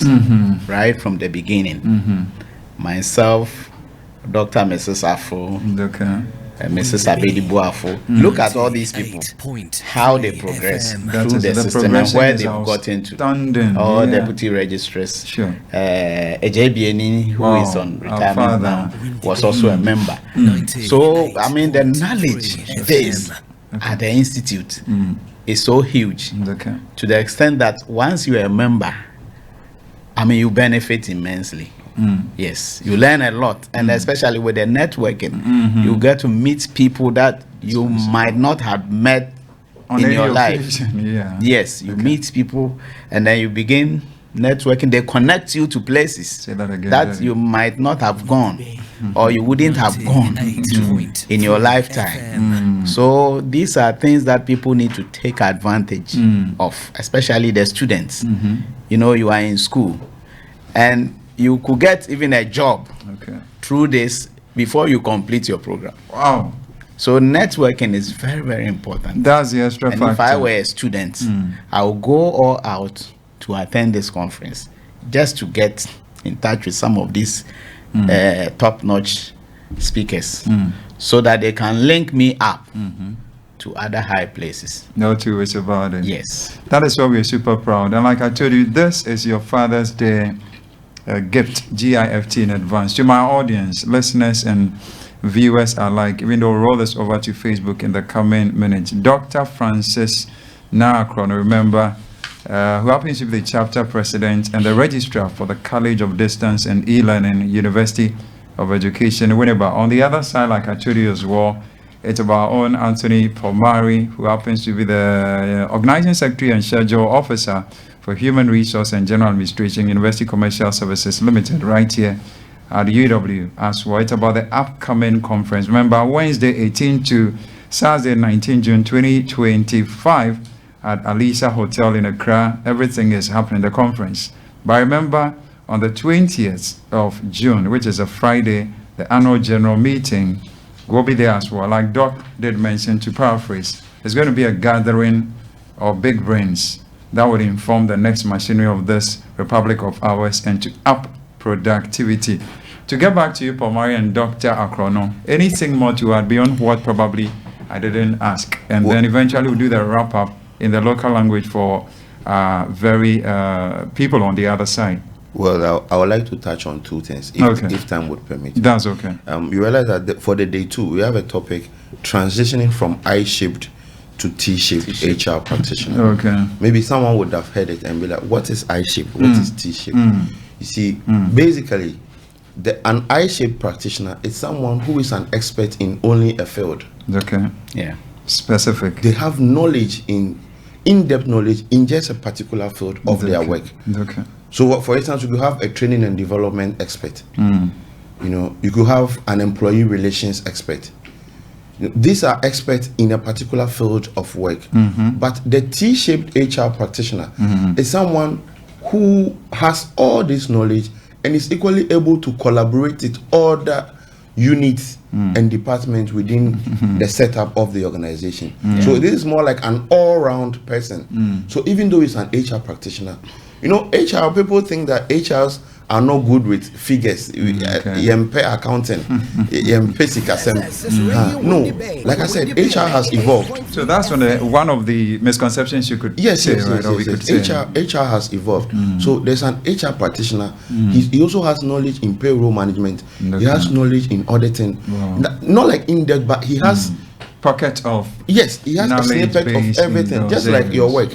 right from the beginning, myself, Dr. Mrs. Afro, Mrs. Abedi Buafo, look at all these people, how they progress through the system and where they've gotten to. All deputy registrars. Sure. AJBNI, who is on retirement now, was also a member. So, the knowledge base at the institute is so huge to the extent that once you are a member, you benefit immensely. Yes, you learn a lot, and especially with the networking, you get to meet people that you might not have met in your life. Yes, you meet people, and then you begin networking. They connect you to places that you might not have gone, or you wouldn't have gone to in your lifetime. So these are things that people need to take advantage of, especially the students. You are in school, and you could get even a job through this before you complete your program. Wow. So networking is very, very important. That's the extra factor. If I were a student, I would go all out to attend this conference just to get in touch with some of these top-notch speakers so that they can link me up to other high places. No two ways about it. Yes. That is why we're super proud. And like I told you, this is your Father's Day gift, GIFT, in advance. To my audience, listeners and viewers alike, even though we'll roll this over to Facebook in the coming minutes, Dr. Francis AKRONO, remember, who happens to be the chapter president and the registrar for the College of Distance and E-Learning, University of Education, Winneba. On the other side, like I told you as well, it's of our own Anthony POMARY, who happens to be the organizing secretary and schedule officer for Human Resource and General Administration, University Commercial Services Limited, right here at UW as well. It's about the upcoming conference. Remember, Wednesday 18 to Saturday 19 June 2025 at Alisa Hotel in Accra. Everything is happening, the conference. But remember, on the 20th of June, which is a Friday, the annual general meeting will be there as well. Like Doc did mention, to paraphrase, there's going to be a gathering of big brains that would inform the next machinery of this republic of ours and to up productivity. To get back to you, POMARY and Dr. AKRONO, anything more to add beyond what probably I didn't ask? And then eventually we'll do the wrap up in the local language for people on the other side. Well, I would like to touch on two things, if time would permit. That's okay. You realize that for the day 2, we have a topic, transitioning from I-shaped to T-shaped HR practitioner. Okay. Maybe someone would have heard it and be like, what is I-shaped? What is T-shaped? You see, basically, an I-shaped practitioner is someone who is an expert in only a field. Okay. Yeah. Specific. They have knowledge in-depth knowledge in just a particular field of their work. Okay. So, for instance, you could have a training and development expert. You know, you could have an employee relations expert. These are experts in a particular field of work. But the T-shaped HR practitioner is someone who has all this knowledge and is equally able to collaborate with other units and departments within the setup of the organization. So this is more like an all-round person. So even though he's an HR practitioner, you know, HR, people think that HRs are not good with figures, accounting, no, like I said, HR has evolved. So that's one of the misconceptions you could say, right? HR has evolved. So there's an HR practitioner. He also has knowledge in payroll management. He has knowledge in auditing. Not like in depth, but he has pocket of he has a snippet of everything, just like your work.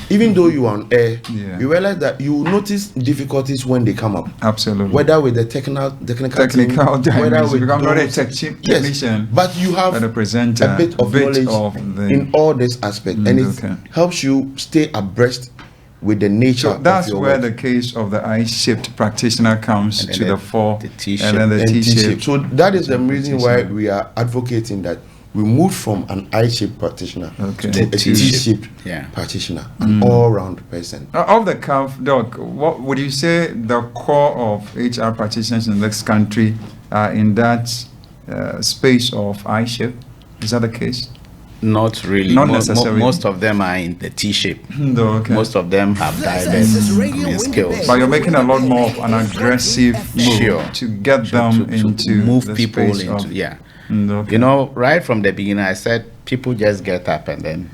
Even though you are on air, you realize that you notice difficulties when they come up. Absolutely. Whether with the technical team, whether with not a technician, but you have a bit of knowledge in all this aspect, and it helps you stay abreast with the nature. So that's of your where work. the case of the I-shaped practitioner comes to the fore, the T-shaped. and then the T-shaped. So that is the reason why we are advocating that we moved from an I-shaped practitioner to a T-shaped practitioner, an all-round person. Of the CAF, Doc, what would you say the core of HR practitioners in this country are in that space of I-shaped? Is that the case? Not really. Not necessarily. Most of them are in the T-shape. Okay. Most of them have diverse skills. But you're making a lot more of an aggressive move to get them into move the people space into Okay. You know, right from the beginning, I said people just get up and then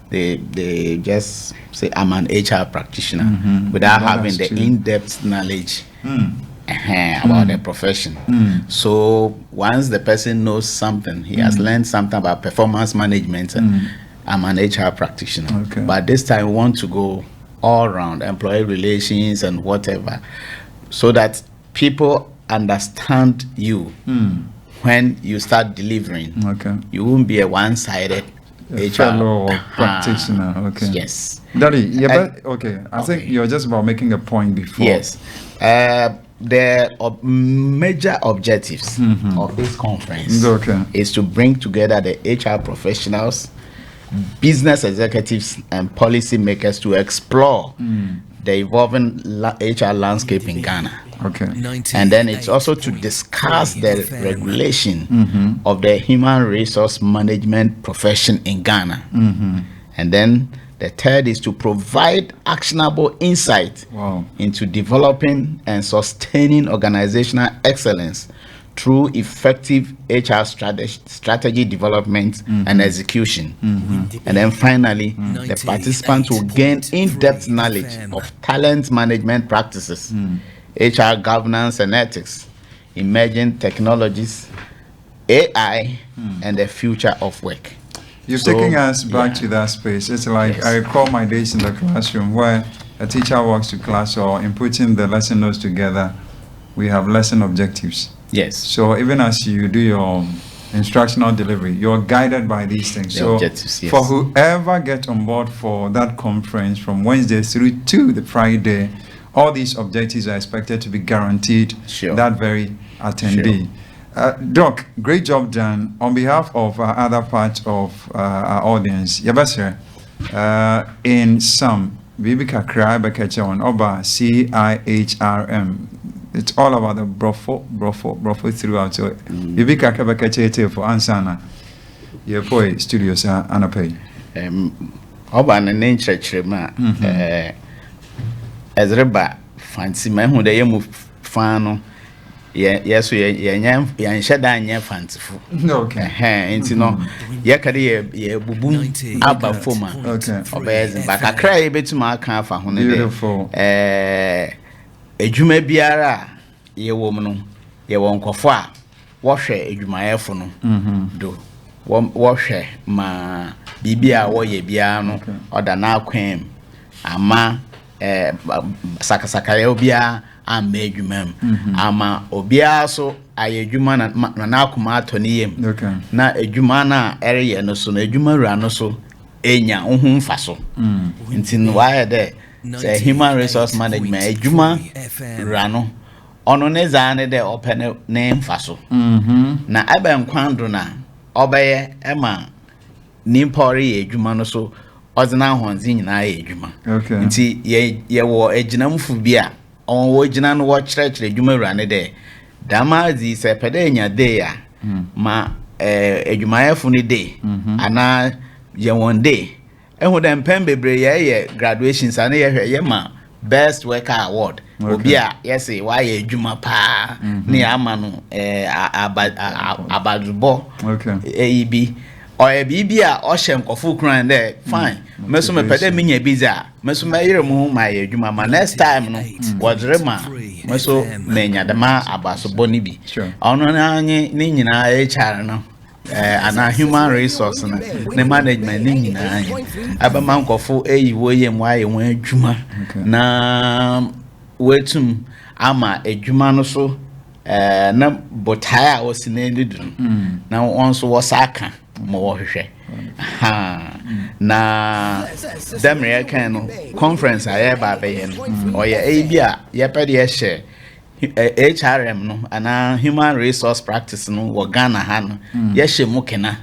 they just say I'm an HR practitioner without having the in-depth knowledge about the profession. So once the person knows something, he has learned something about performance management, and I'm an HR practitioner. But this time we want to go all around employee relations and whatever, so that people understand you. When you start delivering, you won't be a one-sided HR practitioner. Yes. Daddy, I think you're just about making a point before. Yes. The major objectives of this conference is to bring together the HR professionals, business executives, and policy makers to explore the evolving HR landscape in Ghana. And then it's also to discuss the regulation of the human resource management profession in Ghana. And then the third is to provide actionable insight into developing and sustaining organizational excellence through effective HR strategy development and execution. And then finally, the participants will gain in-depth knowledge of talent management practices HR governance and ethics, emerging technologies, AI, and the future of work. You're taking us back to that space. It's like I recall my days in the classroom where a teacher walks to class or in putting the lesson notes together, we have lesson objectives. Yes. So even as you do your instructional delivery, you're guided by these things. The so objectives, yes. For whoever gets on board for that conference from Wednesday through to the Friday, all these objectives are expected to be guaranteed that very attendee. Doc, great job done. On behalf of other parts of our audience, Yabasir, in some, Bibi Kakra Bekechon, Oba CIHRM. It's all about the brofo throughout. So, Bibi Kakra Bekeche for Ansana. Your boy studios are anapay. Oba and nature chema, as reba fancy man who they move fano. Yes, we are shedding fanciful. Okay. And you know, Yakari, Bubu, Abba Foma. Okay. Obey, but I cry a bit to my car for Beautiful. A Jume Biara, ye woman, ye won't cofa, wash a Jumaefono. Do wash ma Bibia or ye biano or the now queen, ama Sakasakayo bia. I made you, ma'am. Ama obia so aye juma na kuma atoni yem. Okay. Na ejumana area no so na ejumara no so enya ohun fa so. Ntin why there say human resource management ejuma rano ono ne zane de open name fa so. Na aba nkwando na obaye ema nimpori ejuma no so ordinary honzi nyina ejuma. Okay. Nti ye wo ejinamfu bia on wojina no wo church ejumawurane de damazi se pedenya de ya ma ejumayefo ni de ana ye one day ehu dem pen bebre ye graduations ana ye ma best worker award obi a yes why ejuma pa ni ama no abadubo bi or bibi a ohye nkofo kran de fine meso me pede minya biza meso me yire mu ma yedwuma ma next time no wodre ma meso menya de ma abaso boni bi ono na anyi ni nyina HR no ana human resource no ne management ni nyina anyi aba ma nkofo eyiwo yem wa ye wan adwuma na wetum ama adwuma no so na botaya osine nidu na onso wasaka mo hwehwe na demre kan no conference aye ba be ye no oye abia ye pede ye share HRM no ana human resource practice no wo Ghana ha no ye hye mu kena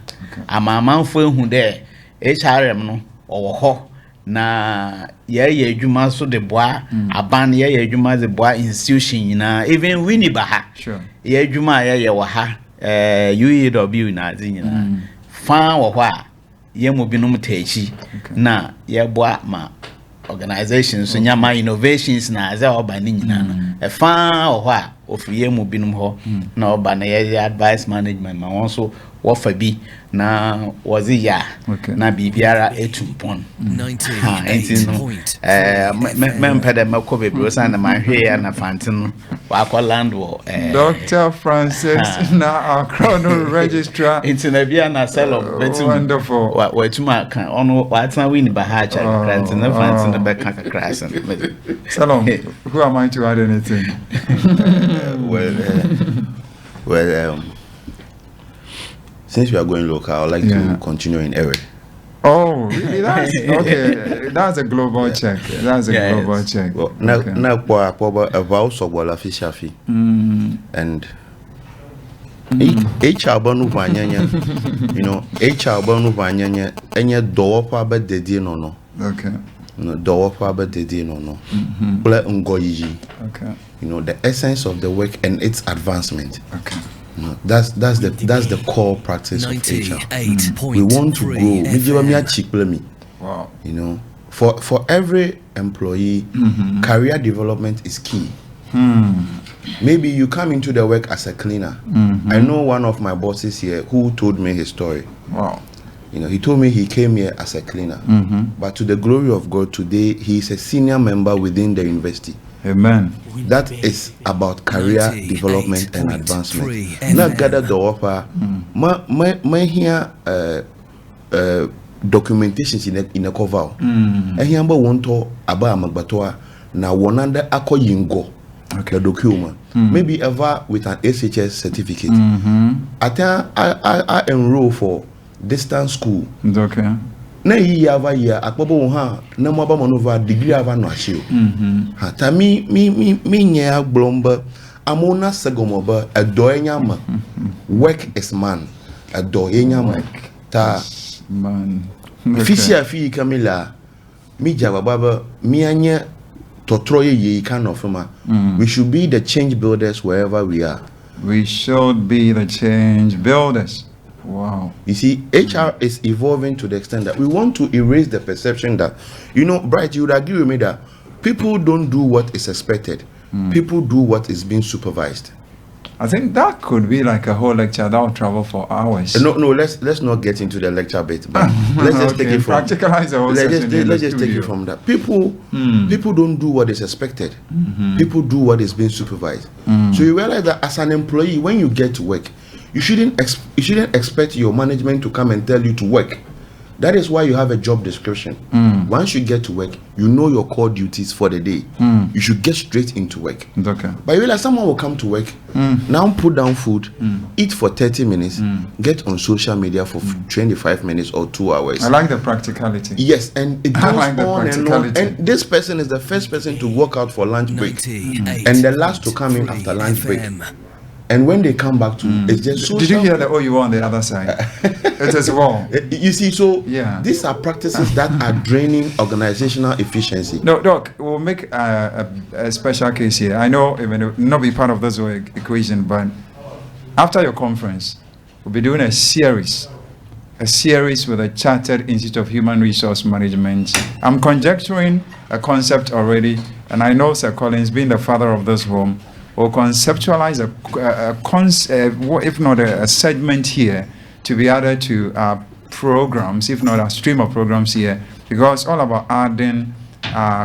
amamanfo ehu de HRM no owo ho na ye adwuma so de boa aban ye adwuma de boa institution nyina even Winneba ha ye adwuma ye wo ha UEW na zinyina fan wo hɔ a ye mo binum tachi na ye boa ma organizations so nyama innovations na za oba ni nyina no fan wo hɔ a ofiri ye mo binum hɔ na oba na ye advice management ma won so wo fa bi na wozi ya na bibiara etumpon 98.8 mempede mako bebro sa na mahwe ya na fantin wa kwa land wo Dr. Francis na AKRONO registrar intina bia na selo betum wonderful wa tuma kan ono wa tan Winneba ha cha grant na fantin na be kan kakra san Salom, who am I to add anything? Well, since we are going local, I'd like to continue in Ewe. Oh, really? That's okay. That's a global check. That's a global check. Well, now, and HR banu vanyanya, you know, HR banu vanyanya, enya dowa pa ba dedi no. Okay. No dowa pa ba dedi no. Ple ngoyiji. Okay. You know, the essence of the work and its advancement. Okay. No, that's the core practice of HR. We want to grow. Wow. You know, for every employee, career development is key. Maybe you come into the work as a cleaner. I know one of my bosses here who told me his story. Wow. You know, he told me he came here as a cleaner, but to the glory of God, today he is a senior member within the university. Amen. That is about career development and advancement. Now gather the offer. My here documentations in a cover. And here want to about Magbatoa now one under Akoyingo. Okay. The document. Maybe ever with an SHS certificate. I enroll for distance school. Okay. Na year akpobo ha na mo ba manova degree ava no ahio ha ta mi nya glomba amona segomoba edo enyama work is man edo enyama ta man fisia fi kamila mi jababa mi anya totro ye kind of ma. We should be the change builders wherever we are. We should be the change builders. Wow. You see, HR is evolving to the extent that we want to erase the perception that, Bright, you would agree with me that people don't do what is expected. People do what is being supervised. I think that could be like a whole lecture that will travel for hours. No, let's not get into the lecture bit. But let's just take it from practicalize the whole let's just take it from that. People don't do what is expected. People do what is being supervised. So you realize that as an employee, when you get to work, you shouldn't expect your management to come and tell you to work. That is why you have a job description. Once you get to work, you know your core duties for the day. You should get straight into work. Okay. But you realize someone will come to work, now put down food, eat for 30 minutes, get on social media for 25 minutes or 2 hours. I like the practicality. Yes, and it goes like the on and on. And this person is the first person to walk out for lunch break, and the last to come in after lunch break. And when they come back to it's just so. Did you hear the OU on the other side? It is wrong. You see, so yeah. These are practices that are draining organizational efficiency. No, Doc, we'll make a special case here. I know it may not be part of this equation, but after your conference, we'll be doing a series with the Chartered Institute of Human Resource Management. I'm conjecturing a concept already, and I know Sir Collins, being the father of this home, will conceptualize if not a segment here to be added to our programs, if not a stream of programs here, because it's all about adding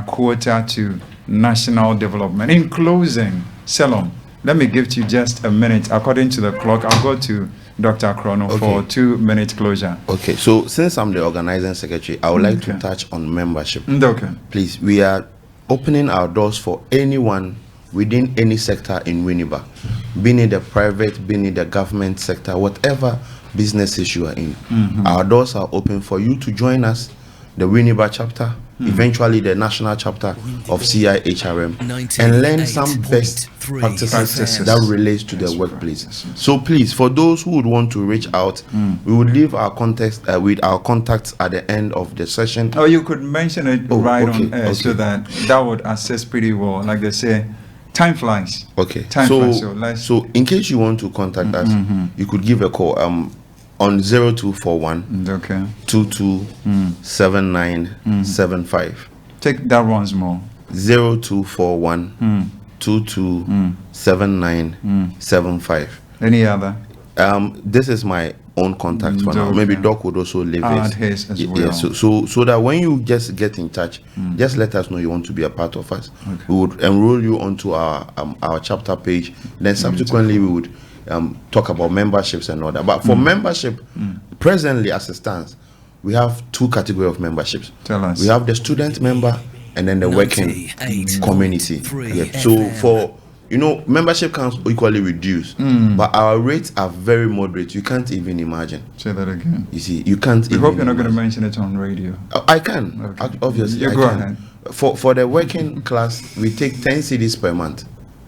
quota to national development. In closing, Selom, let me give you just a minute. According to the clock, I'll go to Dr. AKRONO for 2-minute closure. Okay, so since I'm the organizing secretary, I would like to touch on membership. Okay. Please, we are opening our doors for anyone within any sector in Winneba, being in the private, being in the government sector, whatever businesses you are in. Our doors are open for you to join us, the Winneba chapter, eventually the national chapter of CIHRM, and learn some best practices that relates to the workplace. So please, for those who would want to reach out, we would leave our context with our contacts at the end of the session. Oh, you could mention it on air so that would assist pretty well. Like they say, time flies. Okay. Time flies. So in case you want to contact us, you could give a call on 0241 227975. Take that once more. 0241 227975. Any other? This is my own contact for now. Maybe Doc would also leave his as well. Yeah, so that when you just get in touch, just let us know you want to be a part of us. Okay. We would enroll you onto our chapter page. Then subsequently we would talk about memberships and all that. But for membership, presently as it stands, we have 2 categories of memberships. Tell us. We have the student member and then the working community. Yeah. So for membership can equally reduce, but our rates are very moderate. You can't even imagine. Say that again. You see, you can't. We hope you're not going to mention it on radio. I can. Okay. Obviously, you go ahead. For the working class, we take 10 cedis per month.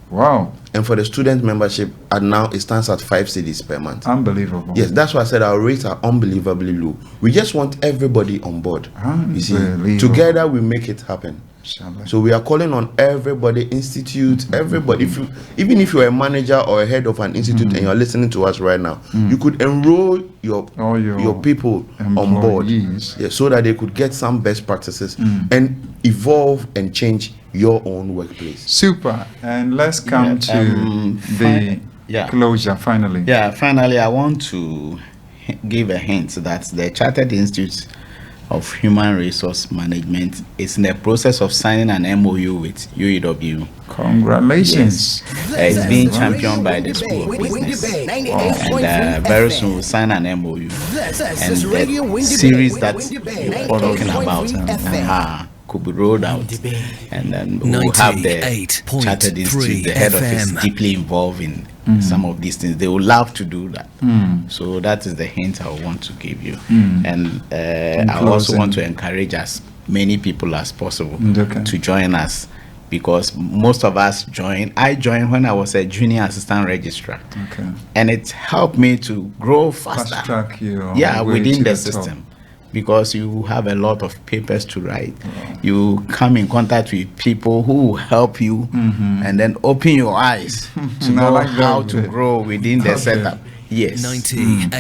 Wow. And for the student membership, now it stands at 5 cedis per month. Unbelievable. Yes, that's why I said our rates are unbelievably low. We just want everybody on board. You see, together we make it happen. So we are calling on everybody, institute, everybody. Even if you're a manager or a head of an institute and you're listening to us right now, you could enroll your people on board, so that they could get some best practices and evolve and change your own workplace. Super. And let's come to the closure finally. Yeah, finally, I want to give a hint that the Chartered Institute of Human Resource Management is in the process of signing an MOU with UEW. Congratulations. Yes. It's being championed by the School of Business. And very soon we'll sign an MOU. And the series that you're talking about could be rolled out. And then we'll have the Chartered Institute, the head office, deeply involved in some of these things. They would love to do that. So that is the hint I want to give you. And I also want to encourage as many people as possible to join us, because most of us I joined when I was a junior assistant registrar. And it helped me to grow faster. Fast track you within the system. Because you have a lot of papers to write. You come in contact with people who will help you and then open your eyes to know how to grow within the setup. Yes.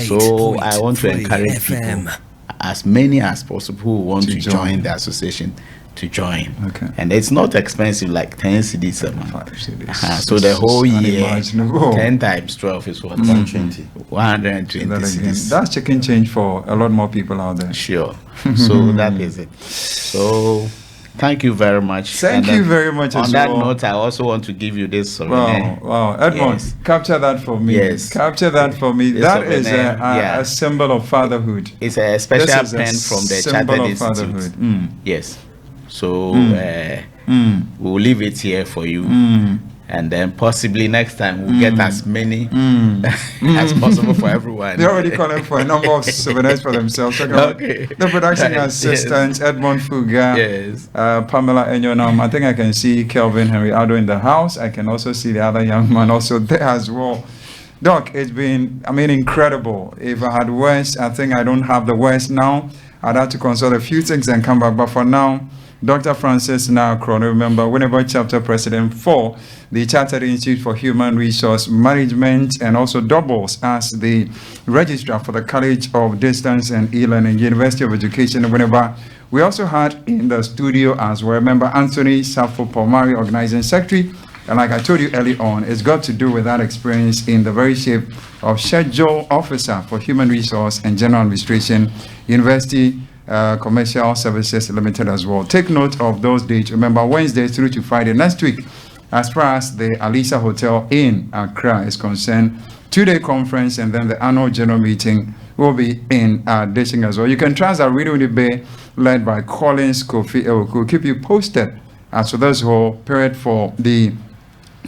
So I want to encourage people, as many as possible who want to join the association, to join. And it's not expensive, like 10 cedis a month. So the whole year, 10 times 12 is what? 120 cedis. That's chicken change for a lot more people out there. Sure. So that is it. So thank you very much. Thank you very much. On that note, I also want to give you this souvenir. Wow. Edmond, capture that for me. Yes. Capture that for me. That is a symbol of fatherhood. It's a special pen from the Chartered Institute. Yes. So we'll leave it here for you, and then possibly next time we'll get as many as possible for everyone. They're already calling for a number of souvenirs for themselves. The production assistants, Edmond Fuga, Pamela Enyonam. I think I can see Kelvin Henry Ado in the house. I can also see the other young man also there as well. Doc, it's been, incredible. If I had words, I think I don't have the words now. I'd have to consult a few things and come back. But for now, Dr. Francis AKRONO, remember, Winneba chapter president for the Chartered Institute for Human Resource Management, and also doubles as the registrar for the College of Distance and E-Learning, University of Education in Winneba. We also had in the studio as well, remember, Anthony Safo POMARY, organizing secretary. And like I told you early on, it's got to do with that experience in the very shape of schedule officer for human resource and general administration, University Commercial Services Limited as well. Take note of those dates. Remember, Wednesday through to Friday next week, as far as the Alisa Hotel in Accra is concerned, 2-day conference, and then the annual general meeting will be in addition as well. You can trust that Radio Winneba, led by Collins Kofi will keep you posted as to this whole period for the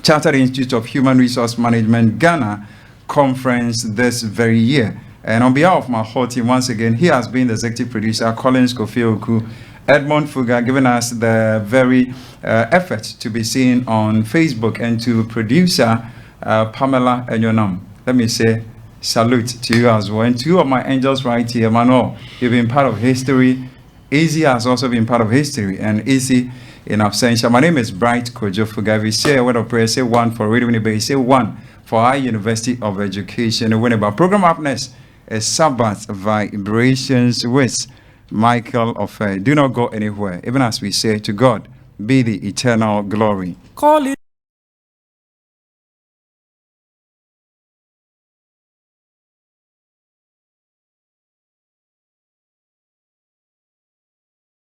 Chartered Institute of Human Resource Management Ghana conference this very year. And on behalf of my whole team, once again, he has been the executive producer, Collins Kofi, Edmond Fuga, giving us the very effort to be seen on Facebook, and to producer Pamela Enyonam. Let me say salute to you as well. And two of my angels right here, Manuel, you've been part of history. Easy has also been part of history, and Easy in absentia. My name is Bright Kojo Fuga. If you say a word of prayer, say one for Radio Winneba, say one for our University of Education Winneba. Program up next is Sabbath Vibrations with Michael Ofei. Do not go anywhere, even as we say, to God be the eternal glory. Call it.